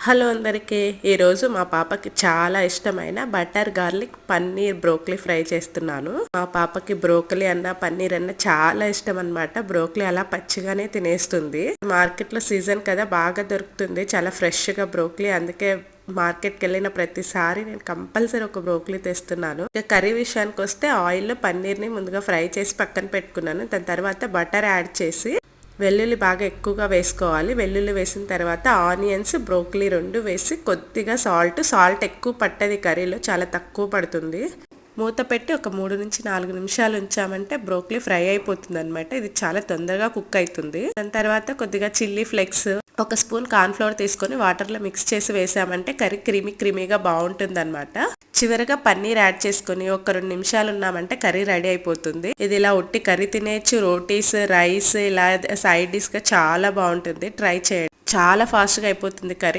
Hello అందరికీ, ఈరోజు మా పాపకి చాలా ఇష్టమైన butter garlic paneer broccoli fry చేస్తున్నాను. మా పాపకి బ్రోకలీ అన్న పన్నీర్ అన్న చాలా ఇష్టం అన్నమాట. బ్రోకలీ అలా పచ్చిగానే తినేస్తుంది. మార్కెట్ లో సీజన్ కదా, బాగా దొరుకుతుంది, చాలా ఫ్రెష్ గా బ్రోకలీ. అందుకే మార్కెట్కి వెళ్ళిన ప్రతిసారి నేను కంపల్సరీ ఒక బ్రోకలీ తెస్తున్నాను. ఇక కర్రీ విషయానికి వస్తే ఆయిల్లో పన్నీర్ని ముందుగా ఫ్రై చేసి పక్కన పెట్టుకున్నాను. దాని తర్వాత బటర్ యాడ్ చేసి వెల్లుల్లి బాగా ఎక్కువగా వేసుకోవాలి. వెల్లుల్లి వేసిన తర్వాత ఆనియన్స్, బ్రోకలీ రెండు వేసి కొద్దిగా సాల్ట్ ఎక్కువ పట్టది కర్రీలో, చాలా తక్కువ పడుతుంది. మూత పెట్టి ఒక 3 నుంచి 4 నిమిషాలు ఉంచామంటే బ్రోకలీ ఫ్రై అయిపోతుంది అనమాట. ఇది చాలా తొందరగా కుక్ అవుతుంది. దాని తర్వాత కొద్దిగా చిల్లీ ఫ్లేక్స్, ఒక స్పూన్ కార్న్ ఫ్లోర్ తీసుకొని వాటర్లో మిక్స్ చేసి వేసామంటే కర్రీ క్రీమీగా బాగుంటుంది అనమాట. చివరిగా పన్నీర్ యాడ్ చేసుకుని ఒక 2 నిమిషాలు ఉన్నామంటే కర్రీ రెడీ అయిపోతుంది. ఇది ఇలా ఉట్టి కర్రీ తినేయచ్చు, రోటీస్, రైస్, ఇలా సైడ్ డిష్ గా చాలా బాగుంటుంది. ట్రై చేయండి, చాలా ఫాస్ట్ గా అయిపోతుంది కర్రీ.